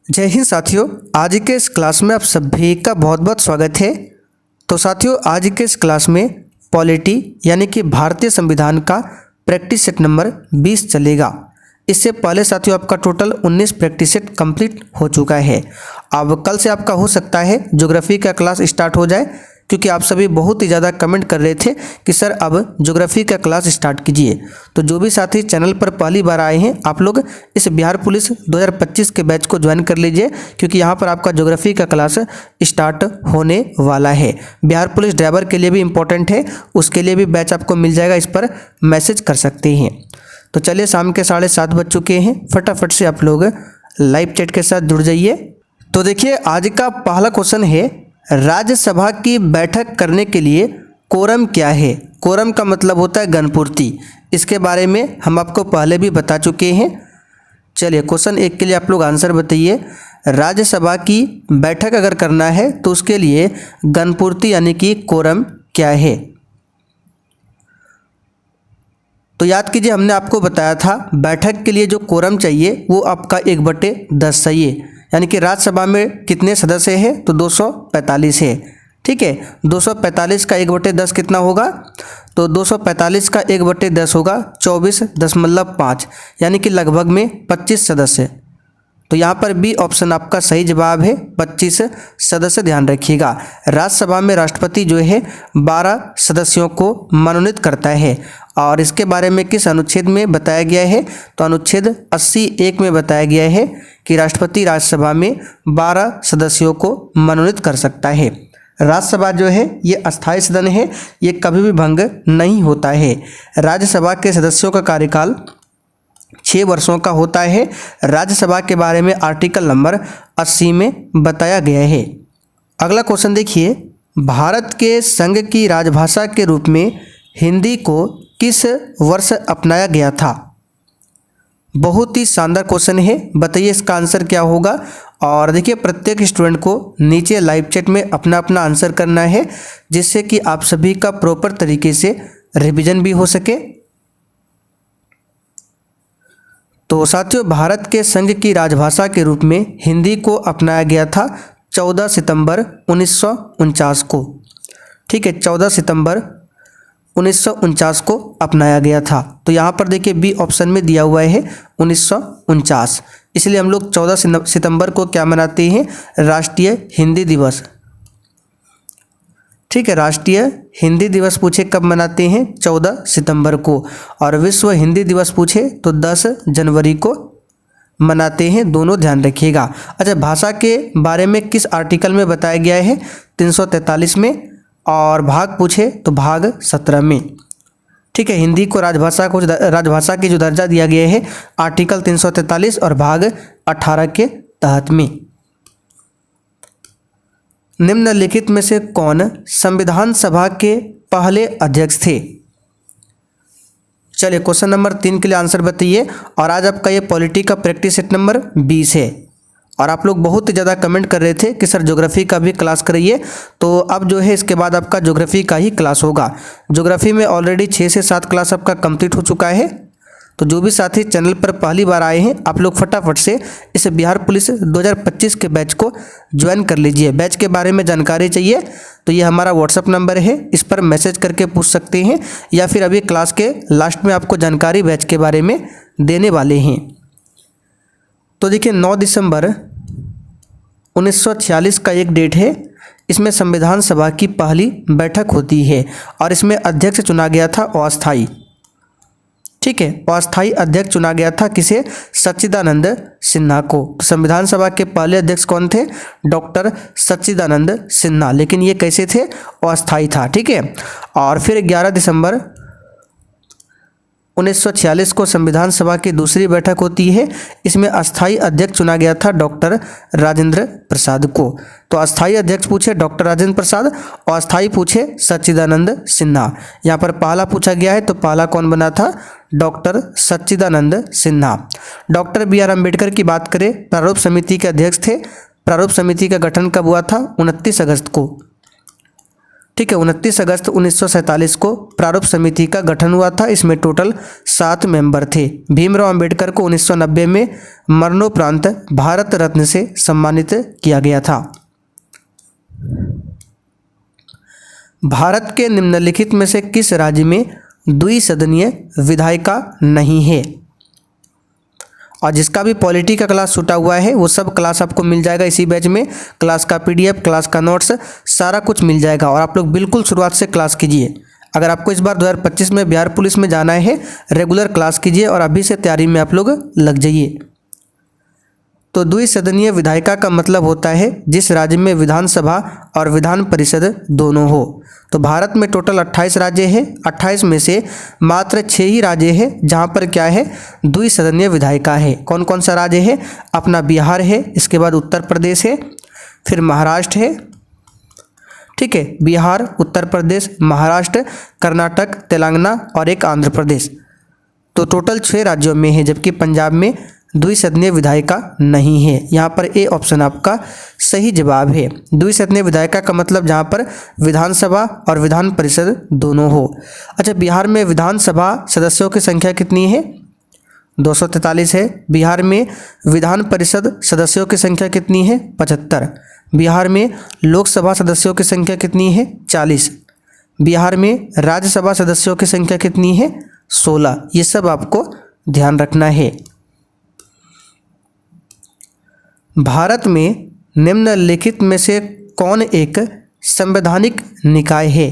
जय हिंद साथियों, आज के इस क्लास में आप सभी का बहुत बहुत स्वागत है। तो साथियों, आज के इस क्लास में पॉलिटी यानी कि भारतीय संविधान का प्रैक्टिस सेट नंबर 20 चलेगा। इससे पहले साथियों आपका टोटल 19 प्रैक्टिस सेट कंप्लीट हो चुका है। अब कल से आपका हो सकता है ज्योग्राफी का क्लास स्टार्ट हो जाए, क्योंकि आप सभी बहुत ही ज़्यादा कमेंट कर रहे थे कि सर अब ज्योग्राफी का क्लास स्टार्ट कीजिए। तो जो भी साथी चैनल पर पहली बार आए हैं, आप लोग इस बिहार पुलिस 2025 के बैच को ज्वाइन कर लीजिए, क्योंकि यहाँ पर आपका ज्योग्राफी का क्लास स्टार्ट होने वाला है। बिहार पुलिस ड्राइवर के लिए भी इम्पोर्टेंट है, उसके लिए भी बैच आपको मिल जाएगा, इस पर मैसेज कर सकते हैं। तो चलिए, शाम के 7:30 बज चुके हैं, फटाफट से आप लोग लाइव चैट के साथ जुड़ जाइए। तो देखिए, आज का पहला क्वेश्चन है, राज्यसभा की बैठक करने के लिए कोरम क्या है। कोरम का मतलब होता है गणपूर्ति। इसके बारे में हम आपको पहले भी बता चुके हैं। चलिए, क्वेश्चन 1 के लिए आप लोग आंसर बताइए। राज्यसभा की बैठक अगर करना है तो उसके लिए गणपूर्ति यानी कि कोरम क्या है। तो याद कीजिए, हमने आपको बताया था बैठक के लिए जो कोरम चाहिए वो आपका 1/10 चाहिए। यानी कि राज्यसभा में कितने सदस्य हैं, तो 245 है। ठीक है, 245 का 1/10 कितना होगा, तो 245 का 1/10 होगा 24.5, यानी कि लगभग में 25 सदस्य। तो यहाँ पर बी ऑप्शन आपका सही जवाब है, 25 सदस्य। ध्यान रखिएगा, राज्यसभा में राष्ट्रपति जो है 12 सदस्यों को मनोनीत करता है। और इसके बारे में किस अनुच्छेद में बताया गया है, तो अनुच्छेद 80(1) में बताया गया है कि राष्ट्रपति राज्यसभा में 12 सदस्यों को मनोनीत कर सकता है। राज्यसभा जो है ये अस्थायी सदन है, ये कभी भी भंग नहीं होता है। राज्यसभा के सदस्यों का कार्यकाल 6 वर्षों का होता है। राज्यसभा के बारे में आर्टिकल नंबर 80 में बताया गया है। अगला क्वेश्चन देखिए, भारत के संघ की राजभाषा के रूप में हिंदी को किस वर्ष अपनाया गया था। बहुत ही शानदार क्वेश्चन है, बताइए इसका आंसर क्या होगा। और देखिए, प्रत्येक स्टूडेंट को नीचे लाइव चैट में अपना अपना आंसर करना है, जिससे कि आप सभी का प्रॉपर तरीके से रिवीजन भी हो सके। तो साथियों, भारत के संघ की राजभाषा के रूप में हिंदी को अपनाया गया था 14 सितंबर 1949 को। ठीक है, 14 सितंबर 1949 को अपनाया गया था। तो यहाँ पर देखिए बी ऑप्शन में दिया हुआ है 1949, इसलिए हम लोग 14 सितंबर को क्या मनाते हैं, राष्ट्रीय हिंदी दिवस। ठीक है, राष्ट्रीय हिंदी दिवस पूछे कब मनाते हैं, 14 सितंबर को। और विश्व हिंदी दिवस पूछे तो 10 जनवरी को मनाते हैं, दोनों ध्यान रखिएगा। अच्छा, भाषा के बारे में किस आर्टिकल में बताया गया है, 343 में। और भाग पूछे तो भाग 17 में। ठीक है, हिंदी को राजभाषा की जो दर्जा दिया गया है आर्टिकल 343 और भाग 18 के तहत में। निम्नलिखित में से कौन संविधान सभा के पहले अध्यक्ष थे। चलिए, क्वेश्चन नंबर 3 के लिए आंसर बताइए। और आज आपका ये पॉलिटी का प्रैक्टिस सेट नंबर 20 है। और आप लोग बहुत ही ज़्यादा कमेंट कर रहे थे कि सर ज्योग्राफी का भी क्लास कराइए, तो अब जो है इसके बाद आपका ज्योग्राफी का ही क्लास होगा। ज्योग्राफी में ऑलरेडी 6 से 7 क्लास आपका कंप्लीट हो चुका है। तो जो भी साथी चैनल पर पहली बार आए हैं, आप लोग फटाफट से इस बिहार पुलिस 2025 के बैच को ज्वाइन कर लीजिए। बैच के बारे में जानकारी चाहिए तो ये हमारा व्हाट्सअप नंबर है, इस पर मैसेज करके पूछ सकते हैं, या फिर अभी क्लास के लास्ट में आपको जानकारी बैच के बारे में देने वाले हैं। तो देखिए, 9 दिसंबर 1946 का एक डेट है, इसमें संविधान सभा की पहली बैठक होती है और इसमें अध्यक्ष चुना गया था अस्थाई। ठीक है, अस्थाई अध्यक्ष चुना गया था किसे, सच्चिदानंद सिन्हा को। संविधान सभा के पहले अध्यक्ष कौन थे, डॉक्टर सच्चिदानंद सिन्हा, लेकिन ये कैसे थे, अस्थाई था। ठीक है, और फिर 11 दिसंबर 1946 को संविधान सभा की दूसरी बैठक होती है, इसमें अस्थाई अध्यक्ष चुना गया था डॉक्टर राजेंद्र प्रसाद को। तो अस्थाई अध्यक्ष पूछे डॉक्टर राजेंद्र प्रसाद और अस्थाई पूछे सच्चिदानंद सिन्हा। यहाँ पर पहला पूछा गया है, तो पहला कौन बना था, डॉक्टर सच्चिदानंद सिन्हा। डॉक्टर BR अम्बेडकर की बात करें, प्रारूप समिति के अध्यक्ष थे। प्रारूप समिति का गठन कब हुआ था, 29 अगस्त को। ठीक है, 29 अगस्त 1947 को प्रारूप समिति का गठन हुआ था। इसमें टोटल 7 मेंबर थे। भीमराव अंबेडकर को 1990 में मरणोपरांत भारत रत्न से सम्मानित किया गया था। भारत के निम्नलिखित में से किस राज्य में द्विसदनीय विधायिका नहीं है? और जिसका भी पॉलिटी का क्लास छूटा हुआ है वो सब क्लास आपको मिल जाएगा इसी बैच में। क्लास का PDF, क्लास का नोट्स, सारा कुछ मिल जाएगा। और आप लोग बिल्कुल शुरुआत से क्लास कीजिए। अगर आपको इस बार 2025 में बिहार पुलिस में जाना है, रेगुलर क्लास कीजिए और अभी से तैयारी में आप लोग लग जाइए। तो द्विसदनीय विधायिका का मतलब होता है जिस राज्य में विधानसभा और विधान परिषद दोनों हो। तो भारत में टोटल 28 राज्य हैं। 28 में से मात्र 6 ही राज्य हैं जहाँ पर क्या है, द्विसदनीय विधायिका है। कौन कौन सा राज्य है? अपना बिहार है, इसके बाद उत्तर प्रदेश है, फिर महाराष्ट्र है, ठीक है, बिहार, उत्तर प्रदेश, महाराष्ट्र, कर्नाटक, तेलंगाना और एक आंध्र प्रदेश। तो टोटल 6 राज्यों में है, जबकि पंजाब में द्विसदनीय विधायिका नहीं है। यहाँ पर ए ऑप्शन आपका सही जवाब है। द्विसदनीय विधायिका का मतलब जहाँ पर विधानसभा और विधान परिषद दोनों हो। अच्छा, बिहार में विधानसभा सदस्यों की संख्या कितनी है? 243 है। बिहार में विधान परिषद सदस्यों की संख्या कितनी है? 75। बिहार में लोकसभा सदस्यों की संख्या कितनी है? 40। बिहार में राज्यसभा सदस्यों की संख्या कितनी है? 16। ये सब आपको ध्यान रखना है। भारत में निम्नलिखित में से कौन एक संवैधानिक निकाय है?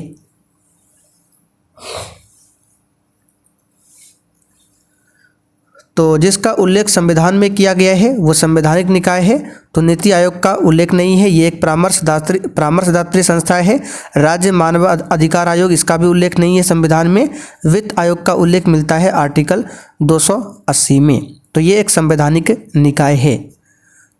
तो जिसका उल्लेख संविधान में किया गया है वो संवैधानिक निकाय है। तो नीति आयोग का उल्लेख नहीं है, ये एक परामर्शदात्री संस्था है। राज्य मानव अधिकार आयोग, इसका भी उल्लेख नहीं है संविधान में। वित्त आयोग का उल्लेख मिलता है आर्टिकल 280 में। तो ये एक संवैधानिक निकाय है।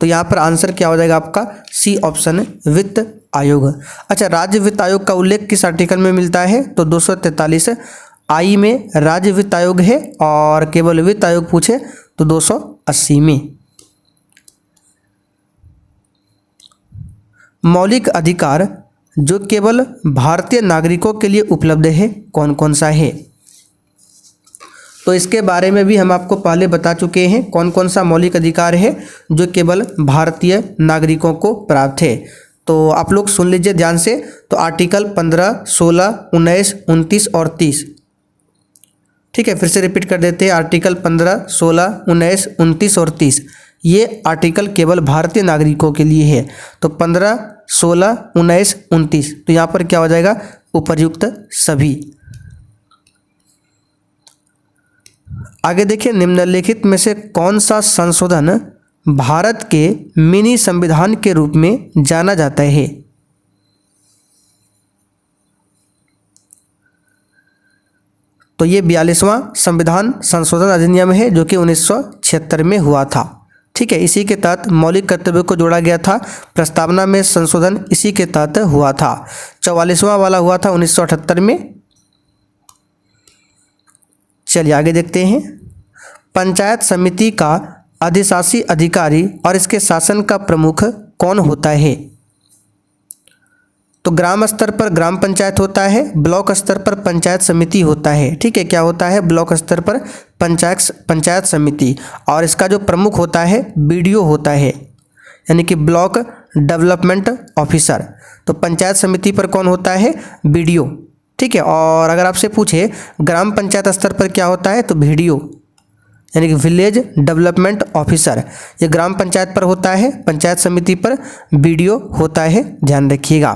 तो यहाँ पर आंसर क्या हो जाएगा आपका? सी ऑप्शन, वित्त आयोग। अच्छा, राज्य वित्त आयोग का उल्लेख किस आर्टिकल में मिलता है? तो 243 आई में राज्य वित्त आयोग है, और केवल वित्त आयोग पूछे तो 280 में। मौलिक अधिकार जो केवल भारतीय नागरिकों के लिए उपलब्ध है कौन कौन सा है? तो इसके बारे में भी हम आपको पहले बता चुके हैं कौन कौन सा मौलिक अधिकार है जो केवल भारतीय नागरिकों को प्राप्त है। तो आप लोग सुन लीजिए ध्यान से। तो आर्टिकल 15, 16, 19, 29 और 30, ठीक है, फिर से रिपीट कर देते हैं। आर्टिकल 15, 16, 19, 29 और 30, ये आर्टिकल केवल भारतीय नागरिकों के लिए है। तो 15, 16, 19, 29, तो यहाँ पर क्या हो जाएगा? उपर्युक्त सभी। आगे देखिए, निम्नलिखित में से कौन सा संशोधन भारत के मिनी संविधान के रूप में जाना जाता है? तो ये 42वां संविधान संशोधन अधिनियम है जो कि 1976 में हुआ था। ठीक है, इसी के तहत मौलिक कर्तव्यों को जोड़ा गया था। प्रस्तावना में संशोधन इसी के तहत हुआ था। 44वां वाला हुआ था 1978 में। चलिए आगे देखते हैं। पंचायत समिति का अधिशासी अधिकारी और इसके शासन का प्रमुख कौन होता है? तो ग्राम स्तर पर ग्राम पंचायत होता है, ब्लॉक स्तर पर पंचायत समिति होता है। ठीक है, क्या होता है? ब्लॉक स्तर पर पंचायत समिति, और इसका जो प्रमुख होता है BDO होता है, यानी कि ब्लॉक डेवलपमेंट ऑफिसर। तो पंचायत समिति पर कौन होता है? BDO। ठीक है, और अगर आपसे पूछे ग्राम पंचायत स्तर पर क्या होता है, तो VDO यानी कि विलेज डेवलपमेंट ऑफिसर। ये ग्राम पंचायत पर होता है, पंचायत समिति पर BDO होता है, ध्यान रखिएगा।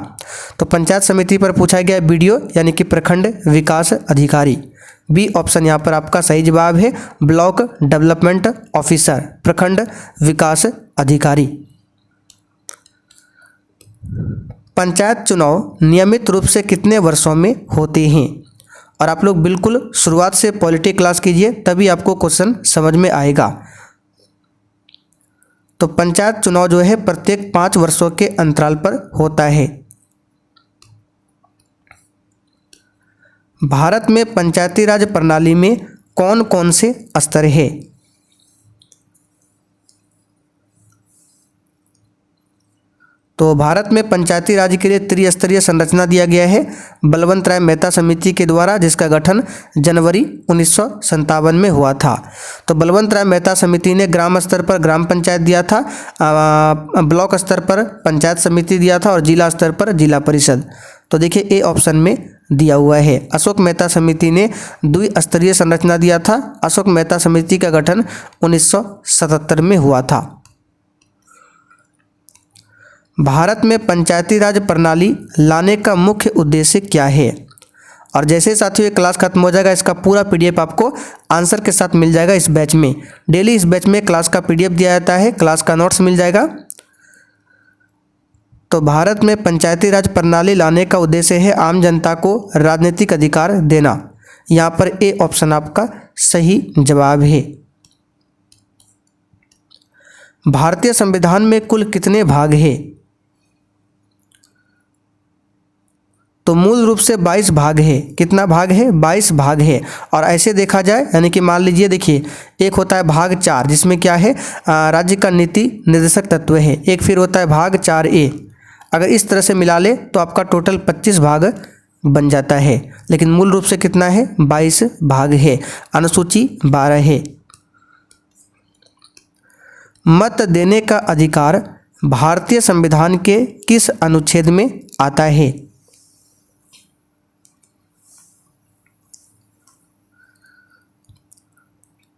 तो पंचायत समिति पर पूछा गया BDO यानी कि प्रखंड विकास अधिकारी। बी ऑप्शन यहाँ पर आपका सही जवाब है, ब्लॉक डेवलपमेंट ऑफिसर, प्रखंड विकास अधिकारी। पंचायत चुनाव नियमित रूप से कितने वर्षों में होते हैं? और आप लोग बिल्कुल शुरुआत से पॉलिटी क्लास कीजिए, तभी आपको क्वेश्चन समझ में आएगा। तो पंचायत चुनाव जो है प्रत्येक 5 वर्षों के अंतराल पर होता है। भारत में पंचायती राज प्रणाली में कौन कौन से स्तर है? तो भारत में पंचायती राज के लिए त्रिस्तरीय संरचना दिया गया है बलवंत राय मेहता समिति के द्वारा, जिसका गठन जनवरी 1957 में हुआ था। तो बलवंत राय मेहता समिति ने ग्राम स्तर पर ग्राम पंचायत दिया था, ब्लॉक स्तर पर पंचायत समिति दिया था और जिला स्तर पर जिला परिषद। तो देखिए ए ऑप्शन में दिया हुआ है। अशोक मेहता समिति ने द्विस्तरीय संरचना दिया था। अशोक मेहता समिति का गठन 1977 में हुआ था। भारत में पंचायती राज प्रणाली लाने का मुख्य उद्देश्य क्या है? और जैसे ही साथियों ये क्लास खत्म हो जाएगा, इसका पूरा पीडीएफ आपको आंसर के साथ मिल जाएगा इस बैच में। डेली इस बैच में क्लास का पीडीएफ दिया जाता है, क्लास का नोट्स मिल जाएगा। तो भारत में पंचायती राज प्रणाली लाने का उद्देश्य है आम जनता को राजनीतिक अधिकार देना। यहाँ पर ए ऑप्शन आपका सही जवाब है। भारतीय संविधान में कुल कितने भाग हैं? तो मूल रूप से 22 भाग है। कितना भाग है? 22 भाग है। और ऐसे देखा जाए, यानी कि मान लीजिए, देखिए एक होता है भाग 4 जिसमें क्या है, राज्य का नीति निर्देशक तत्व है। एक फिर होता है भाग 4A। अगर इस तरह से मिला ले तो आपका टोटल 25 भाग बन जाता है, लेकिन मूल रूप से कितना है? 22 भाग है। अनुसूची 12 है। मत देने का अधिकार भारतीय संविधान के किस अनुच्छेद में आता है?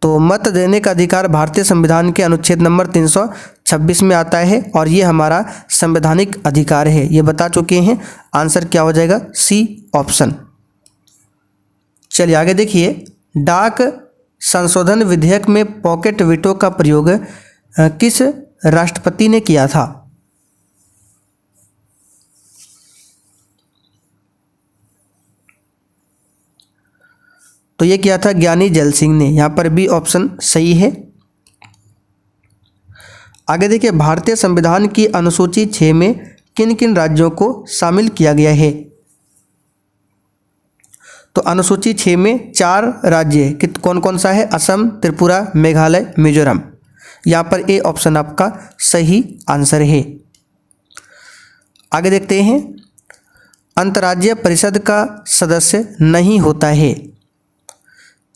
तो मत देने का अधिकार भारतीय संविधान के अनुच्छेद नंबर 326 में आता है और ये हमारा संवैधानिक अधिकार है, ये बता चुके हैं। आंसर क्या हो जाएगा? C option. चलिए आगे देखिए, डाक संशोधन विधेयक में पॉकेट वीटो का प्रयोग किस राष्ट्रपति ने किया था? तो ये किया था ज्ञानी जैल सिंह ने। यहाँ पर बी ऑप्शन सही है। आगे देखिए, भारतीय संविधान की अनुसूची 6 में किन किन राज्यों को शामिल किया गया है? तो अनुसूची 6 में 4 राज्य कौन कौन सा है? असम, त्रिपुरा, मेघालय, मिजोरम। यहाँ पर ए ऑप्शन आपका सही आंसर है। आगे देखते हैं, अंतर्राज्यीय परिषद का सदस्य नहीं होता है।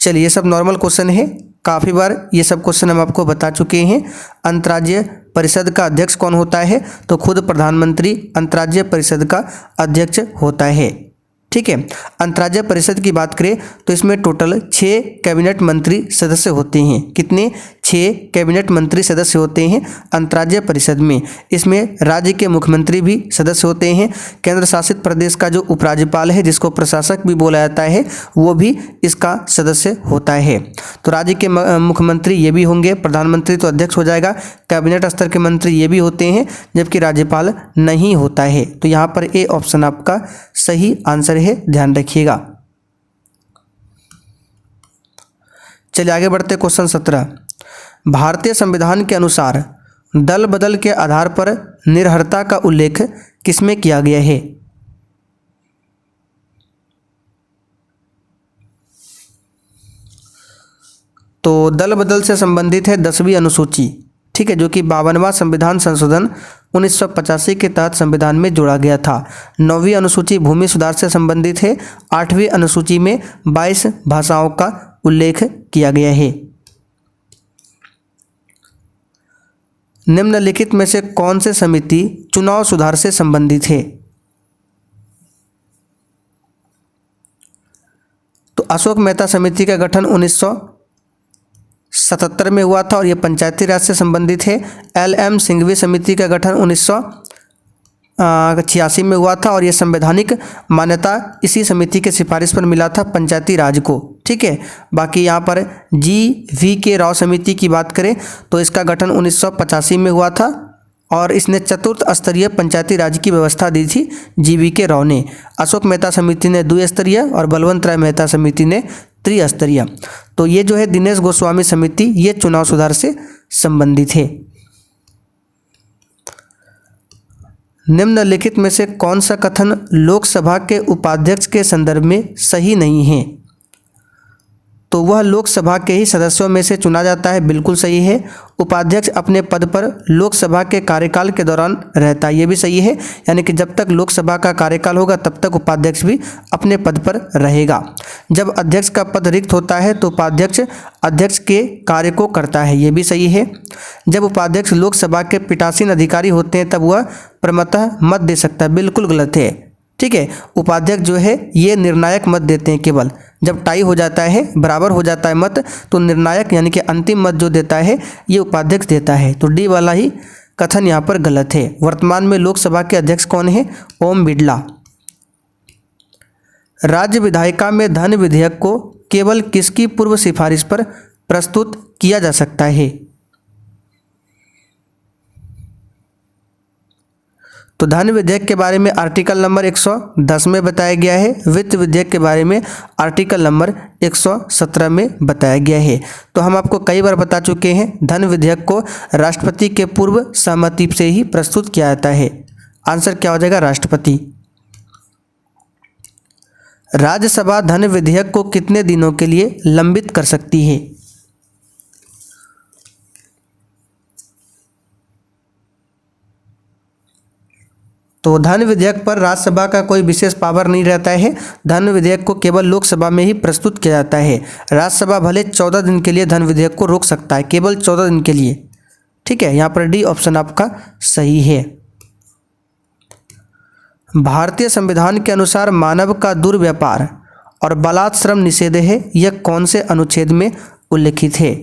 चलिए ये सब नॉर्मल क्वेश्चन है, काफ़ी बार ये सब क्वेश्चन हम आपको बता चुके हैं। अंतर्राज्यीय परिषद का अध्यक्ष कौन होता है? तो खुद प्रधानमंत्री अंतर्राज्यीय परिषद का अध्यक्ष होता है। ठीक है, अंतर्राज्यीय परिषद की बात करें तो इसमें टोटल 6 कैबिनेट मंत्री सदस्य होते हैं। कितने? 6 कैबिनेट मंत्री सदस्य होते हैं अंतर्राज्यीय परिषद में। इसमें राज्य के मुख्यमंत्री भी सदस्य होते हैं। केंद्र शासित प्रदेश का जो उपराज्यपाल है, जिसको प्रशासक भी बोला जाता है, वो भी इसका सदस्य होता है। तो राज्य के मुख्यमंत्री ये भी होंगे, प्रधानमंत्री तो अध्यक्ष हो जाएगा, कैबिनेट स्तर के मंत्री ये भी होते हैं, जबकि राज्यपाल नहीं होता है। तो यहाँ पर ए ऑप्शन आपका सही आंसर है, ध्यान रखिएगा। चलिए आगे बढ़ते क्वेश्चन 17। भारतीय संविधान के अनुसार दल बदल के आधार पर निर्हरता का उल्लेख किसमें किया गया है? तो दल बदल से संबंधित है 10वीं अनुसूची। ठीक है, जो कि 52वां संविधान संशोधन 1985 के तहत संविधान में जोड़ा गया था। 9वीं अनुसूची भूमि सुधार से संबंधित है। 8वीं अनुसूची में 22 भाषाओं का उल्लेख किया गया है। निम्नलिखित में से कौन से समिति चुनाव सुधार से संबंधित है? तो अशोक मेहता समिति का गठन 1977 में हुआ था और ये पंचायती राज से संबंधित है। LM सिंघवी समिति का गठन 1986 में हुआ था और ये संवैधानिक मान्यता इसी समिति के सिफारिश पर मिला था पंचायती राज को। ठीक है, बाकी यहाँ पर GVK राव समिति की बात करें तो इसका गठन 1985 में हुआ था और इसने चतुर्थ स्तरीय पंचायती राज की व्यवस्था दी थी GVK राव ने। अशोक मेहता समिति ने द्विस्तरीय और बलवंत राय मेहता समिति ने त्रिस्तरीय। तो ये जो है दिनेश गोस्वामी समिति, ये चुनाव सुधार से संबंधित है। निम्नलिखित में से कौन सा कथन लोकसभा के उपाध्यक्ष के संदर्भ में सही नहीं है? तो वह लोकसभा के ही सदस्यों में से चुना जाता है, बिल्कुल सही है। उपाध्यक्ष अपने पद पर लोकसभा के कार्यकाल के दौरान रहता है, ये भी सही है, यानी कि जब तक लोकसभा का कार्यकाल होगा तब तक उपाध्यक्ष भी अपने पद पर रहेगा। जब अध्यक्ष का पद रिक्त होता है तो उपाध्यक्ष अध्यक्ष के कार्य को करता है, ये भी सही है। जब उपाध्यक्ष लोकसभा के पीठासीन अधिकारी होते हैं तब वह प्रमतः मत दे सकता है, बिल्कुल गलत है। ठीक है, उपाध्यक्ष जो है ये निर्णायक मत देते हैं केवल। जब टाई हो जाता है, बराबर हो जाता है मत, तो निर्णायक यानी कि अंतिम मत जो देता है ये उपाध्यक्ष देता है। तो डी वाला ही कथन यहाँ पर गलत है। वर्तमान में लोकसभा के अध्यक्ष कौन है? ओम बिड़ला। राज्य विधायिका में धन विधेयक को केवल किसकी पूर्व सिफारिश पर प्रस्तुत किया जा सकता है? तो धन विधेयक के बारे में आर्टिकल नंबर 110 में बताया गया है। वित्त विधेयक के बारे में आर्टिकल नंबर 117 में बताया गया है। तो हम आपको कई बार बता चुके हैं, धन विधेयक को राष्ट्रपति के पूर्व सहमति से ही प्रस्तुत किया जाता है। आंसर क्या हो जाएगा? राष्ट्रपति। राज्यसभा धन विधेयक को कितने दिनों के लिए लंबित कर सकती है? तो धन विधेयक पर राज्यसभा का कोई विशेष पावर नहीं रहता है। धन विधेयक को केवल लोकसभा में ही प्रस्तुत किया जाता है। राज्यसभा भले 14 दिन के लिए धन विधेयक को रोक सकता है, केवल 14 दिन के लिए। ठीक है, यहाँ पर डी ऑप्शन आपका सही है। भारतीय संविधान के अनुसार मानव का दुर्व्यापार और बलात् श्रम निषेध है, यह कौन से अनुच्छेद में उल्लिखित है?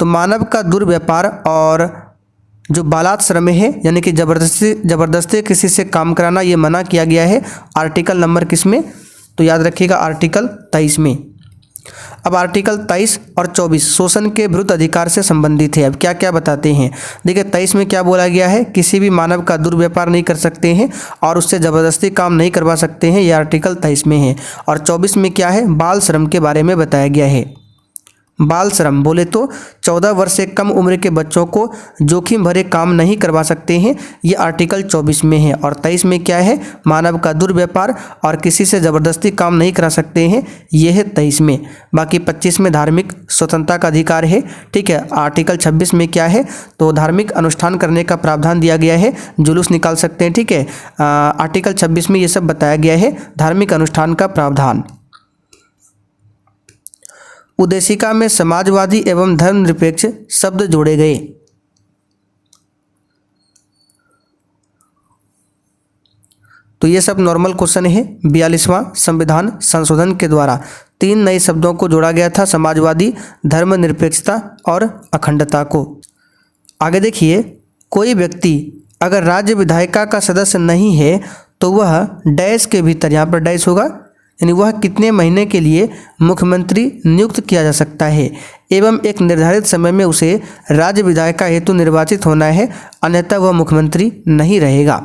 तो मानव का दुर्व्यापार और जो बालात् श्रम है यानी कि जबरदस्ती किसी से काम कराना, ये मना किया गया है आर्टिकल नंबर किस में? तो याद रखिएगा आर्टिकल 23 में। अब आर्टिकल 23 और 24 शोषण के विरुद्ध अधिकार से संबंधित है। अब क्या क्या बताते हैं, देखिए 23 में क्या बोला गया है? किसी भी मानव का दुर्व्यापार नहीं कर सकते हैं और उससे ज़बरदस्ती काम नहीं करवा सकते हैं, ये आर्टिकल 23 में है। और 24 में क्या है? बाल श्रम के बारे में बताया गया है। बाल श्रम बोले तो 14 वर्ष से कम उम्र के बच्चों को जोखिम भरे काम नहीं करवा सकते हैं, ये आर्टिकल 24 में है। और 23 में क्या है? मानव का दुर्व्यापार और किसी से ज़बरदस्ती काम नहीं करा सकते हैं, ये है 23 में। बाकी 25 में धार्मिक स्वतंत्रता का अधिकार है। ठीक है, आर्टिकल 26 में क्या है? तो धार्मिक अनुष्ठान करने का प्रावधान दिया गया है, जुलूस निकाल सकते हैं। ठीक है, आर्टिकल 26 में ये सब बताया गया है, धार्मिक अनुष्ठान का प्रावधान। उद्देशिका में समाजवादी एवं धर्मनिरपेक्ष शब्द जोड़े गए। तो ये सब नॉर्मल क्वेश्चन है। 42वां संविधान संशोधन के द्वारा 3 नए शब्दों को जोड़ा गया था, समाजवादी, धर्मनिरपेक्षता और अखंडता को। आगे देखिए, कोई व्यक्ति अगर राज्य विधायिका का सदस्य नहीं है तो वह डैश के भीतर, यहाँ पर डैश होगा, यानी वह कितने महीने के लिए मुख्यमंत्री नियुक्त किया जा सकता है एवं एक निर्धारित समय में उसे राज्य विधायिका हेतु निर्वाचित होना है, अन्यथा वह मुख्यमंत्री नहीं रहेगा।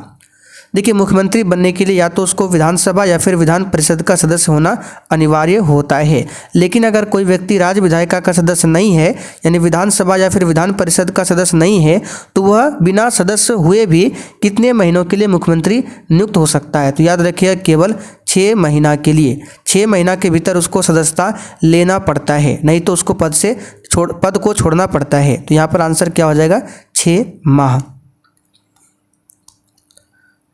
देखिए, मुख्यमंत्री बनने के लिए या तो उसको विधानसभा या फिर विधान परिषद का सदस्य होना अनिवार्य होता है। लेकिन अगर कोई व्यक्ति राज्य विधायिका का सदस्य नहीं है, यानी विधानसभा या फिर विधान परिषद का सदस्य नहीं है, तो वह बिना सदस्य हुए भी कितने महीनों के लिए मुख्यमंत्री नियुक्त हो सकता है? तो याद रखिएगा, केवल 6 महीना के लिए। 6 महीना के भीतर उसको सदस्यता लेना पड़ता है, नहीं तो उसको पद को छोड़ना पड़ता है। तो यहाँ पर आंसर क्या हो जाएगा? 6 माह।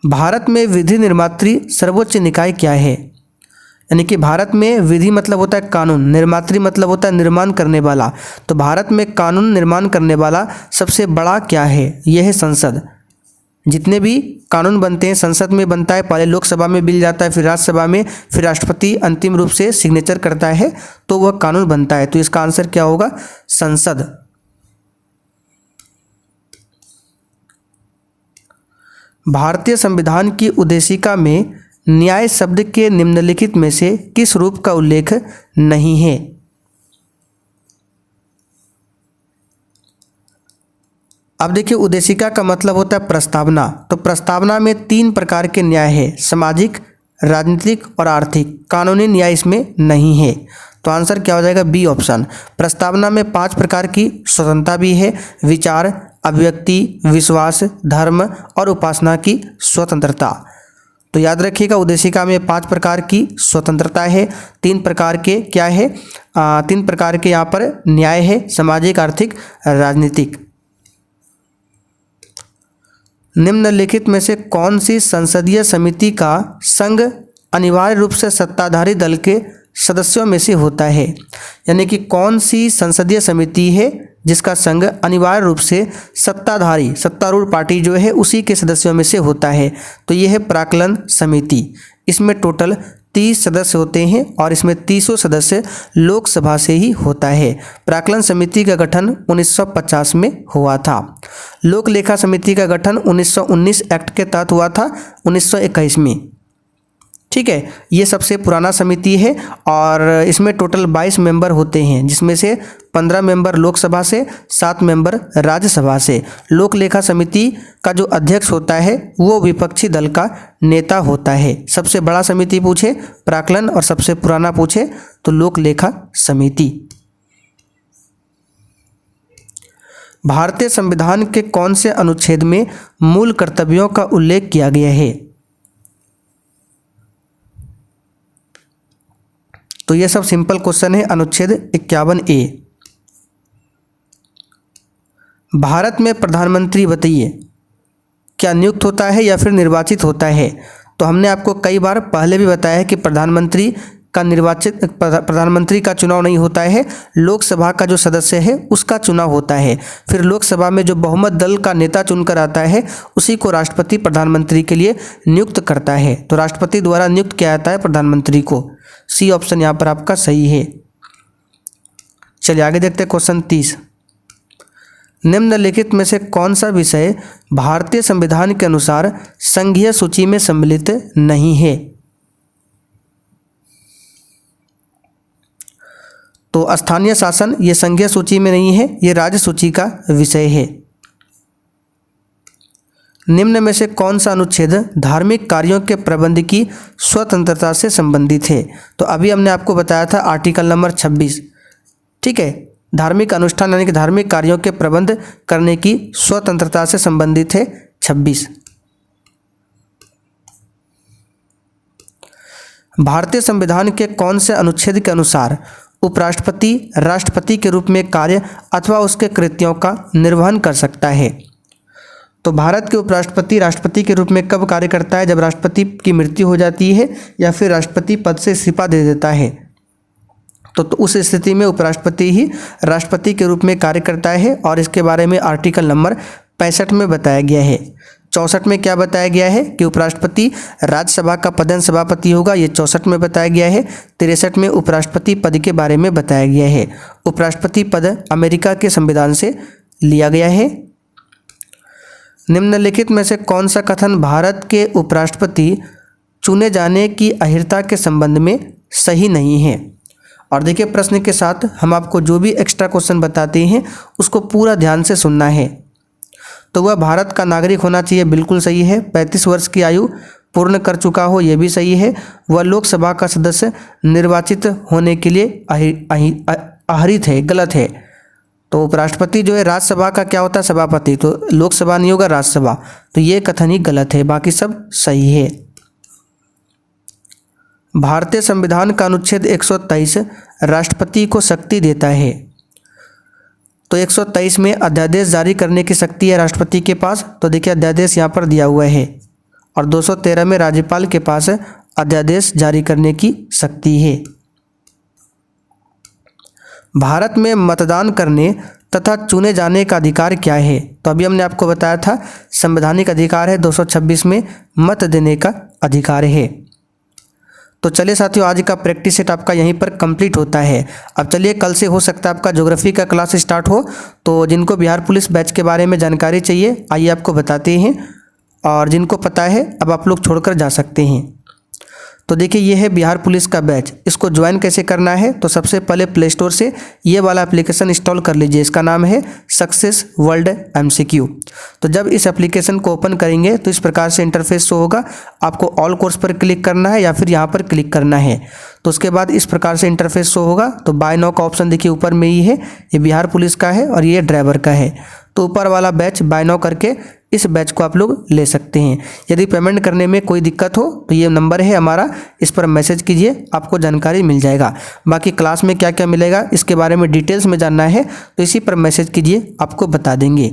भारत में विधि निर्मात्री सर्वोच्च निकाय क्या है? यानी कि भारत में विधि मतलब होता है कानून, निर्मात्री मतलब होता है निर्माण करने वाला। तो भारत में कानून निर्माण करने वाला सबसे बड़ा क्या है? यह है संसद। जितने भी कानून बनते हैं संसद में बनता है, पहले लोकसभा में बिल जाता है, फिर राज्यसभा में, फिर राष्ट्रपति अंतिम रूप से सिग्नेचर करता है तो वह कानून बनता है। तो इसका आंसर क्या होगा? संसद। भारतीय संविधान की उद्देशिका में न्याय शब्द के निम्नलिखित में से किस रूप का उल्लेख नहीं है? अब देखिए, उद्देशिका का मतलब होता है प्रस्तावना। तो प्रस्तावना में 3 प्रकार के न्याय है, सामाजिक, राजनीतिक और आर्थिक। कानूनी न्याय इसमें नहीं है। तो आंसर क्या हो जाएगा? B option. प्रस्तावना में 5 प्रकार की स्वतंत्रता भी है, विचार, अभिव्यक्ति, विश्वास, धर्म और उपासना की स्वतंत्रता। तो याद रखिएगा उद्देशिका में 5 प्रकार की स्वतंत्रता है, 3 प्रकार के क्या है 3 प्रकार के यहाँ पर न्याय है, सामाजिक, आर्थिक, राजनीतिक। निम्नलिखित में से कौन सी संसदीय समिति का संघ अनिवार्य रूप से सत्ताधारी दल के सदस्यों में से होता है, यानी कि कौन सी संसदीय समिति है जिसका संघ अनिवार्य रूप से सत्तारूढ़ पार्टी जो है उसी के सदस्यों में से होता है। तो ये है प्राक्कलन समिति। इसमें टोटल 30 सदस्य होते हैं और इसमें 30 सदस्य लोकसभा से ही होता है। प्राक्कलन समिति का गठन 1950 में हुआ था। लोक लेखा समिति का गठन 1919 एक्ट के तहत हुआ था 1921 में। ठीक है, ये सबसे पुराना समिति है और इसमें टोटल 22 मेंबर होते हैं, जिसमें से 15 मेंबर लोकसभा से, 7 मेंबर राज्यसभा से। लोक लेखा समिति का जो अध्यक्ष होता है वो विपक्षी दल का नेता होता है। सबसे बड़ा समिति पूछे प्राक्कलन और सबसे पुराना पूछे तो लोक लेखा समिति। भारतीय संविधान के कौन से अनुच्छेद में मूल कर्तव्यों का उल्लेख किया गया है? तो ये सब सिंपल क्वेश्चन है। अनुच्छेद 51A। भारत में प्रधानमंत्री बताइए क्या नियुक्त होता है या फिर निर्वाचित होता है? तो हमने आपको कई बार पहले भी बताया है कि प्रधानमंत्री का चुनाव नहीं होता है, लोकसभा का जो सदस्य है उसका चुनाव होता है। फिर लोकसभा में जो बहुमत दल का नेता चुनकर आता है उसी को राष्ट्रपति प्रधानमंत्री के लिए नियुक्त करता है। तो राष्ट्रपति द्वारा नियुक्त किया जाता है प्रधानमंत्री को। सी ऑप्शन यहाँ पर आपका सही है। चलिए आगे देखते हैं क्वेश्चन 30। निम्नलिखित में से कौन सा विषय भारतीय संविधान के अनुसार संघीय सूची में सम्मिलित नहीं है? तो स्थानीय शासन ये संघीय सूची में नहीं है, ये राज्य सूची का विषय है। निम्न में से कौन सा अनुच्छेद धार्मिक कार्यों के प्रबंध की स्वतंत्रता से संबंधित है? तो अभी हमने आपको बताया था आर्टिकल नंबर 26। ठीक है, धार्मिक अनुष्ठान यानी कि धार्मिक कार्यों के प्रबंध करने की स्वतंत्रता से संबंधित है 26। भारतीय संविधान के कौन से अनुच्छेद के अनुसार उपराष्ट्रपति राष्ट्रपति के रूप में कार्य अथवा उसके कृत्यों का निर्वहन कर सकता है? तो भारत के उपराष्ट्रपति राष्ट्रपति के रूप में कब कार्य करता है? जब राष्ट्रपति की मृत्यु हो जाती है या फिर राष्ट्रपति पद से इस्तीफा दे देता है, तो उस स्थिति में उपराष्ट्रपति ही राष्ट्रपति के रूप में कार्य करता है। और इसके बारे में आर्टिकल नंबर 65 में बताया गया है। 64 में क्या बताया गया है कि उपराष्ट्रपति राज्यसभा का पदेन सभापति होगा, ये 64 में बताया गया है। 63 में उपराष्ट्रपति पद के बारे में बताया गया है। उपराष्ट्रपति पद अमेरिका के संविधान से लिया गया है। निम्नलिखित में से कौन सा कथन भारत के उपराष्ट्रपति चुने जाने की अहिर्ता के संबंध में सही नहीं है? और देखिए प्रश्न के साथ हम आपको जो भी एक्स्ट्रा क्वेश्चन बताते हैं उसको पूरा ध्यान से सुनना है। तो वह भारत का नागरिक होना चाहिए, बिल्कुल सही है। 35 वर्ष की आयु पूर्ण कर चुका हो, यह भी सही है। वह लोकसभा का सदस्य निर्वाचित होने के लिए अहरित है, गलत है। तो उपराष्ट्रपति जो है राज्यसभा का क्या होता है? सभापति। तो लोकसभा नहीं होगा, राज्यसभा। तो ये कथन ही गलत है, बाकी सब सही है। भारतीय संविधान का अनुच्छेद 123 राष्ट्रपति को शक्ति देता है। तो 123 में अध्यादेश जारी करने की शक्ति है राष्ट्रपति के पास। तो देखिए अध्यादेश यहाँ पर दिया हुआ है। और 213 में राज्यपाल के पास अध्यादेश जारी करने की शक्ति है। भारत में मतदान करने तथा चुने जाने का अधिकार क्या है? तो अभी हमने आपको बताया था संवैधानिक अधिकार है। 226 में मत देने का अधिकार है। तो चलिए साथियों, आज का प्रैक्टिस सेट आपका यहीं पर कंप्लीट होता है। अब चलिए कल से हो सकता है आपका ज्योग्राफी का क्लास स्टार्ट हो। तो जिनको बिहार पुलिस बैच के बारे में जानकारी चाहिए आइए आपको बताते हैं, और जिनको पता है अब आप लोग छोड़कर जा सकते हैं। तो देखिए ये है बिहार पुलिस का बैच। इसको ज्वाइन कैसे करना है? तो सबसे पहले प्ले स्टोर से ये वाला एप्लीकेशन इंस्टॉल कर लीजिए। इसका नाम है सक्सेस वर्ल्ड MCQ। तो जब इस एप्लीकेशन को ओपन करेंगे तो इस प्रकार से इंटरफेस शो होगा। आपको ऑल कोर्स पर क्लिक करना है या फिर यहाँ पर क्लिक करना है। तो उसके बाद इस प्रकार से इंटरफेस शो होगा। तो बाय नाउ का ऑप्शन देखिए ऊपर में ही है, ये बिहार पुलिस का है और ये ड्राइवर का है। तो ऊपर वाला बैच बाय नाउ करके इस बैच को आप लोग ले सकते हैं। यदि पेमेंट करने में कोई दिक्कत हो तो ये नंबर है हमारा, इस पर मैसेज कीजिए, आपको जानकारी मिल जाएगा। बाकी क्लास में क्या क्या मिलेगा इसके बारे में डिटेल्स में जानना है तो इसी पर मैसेज कीजिए, आपको बता देंगे।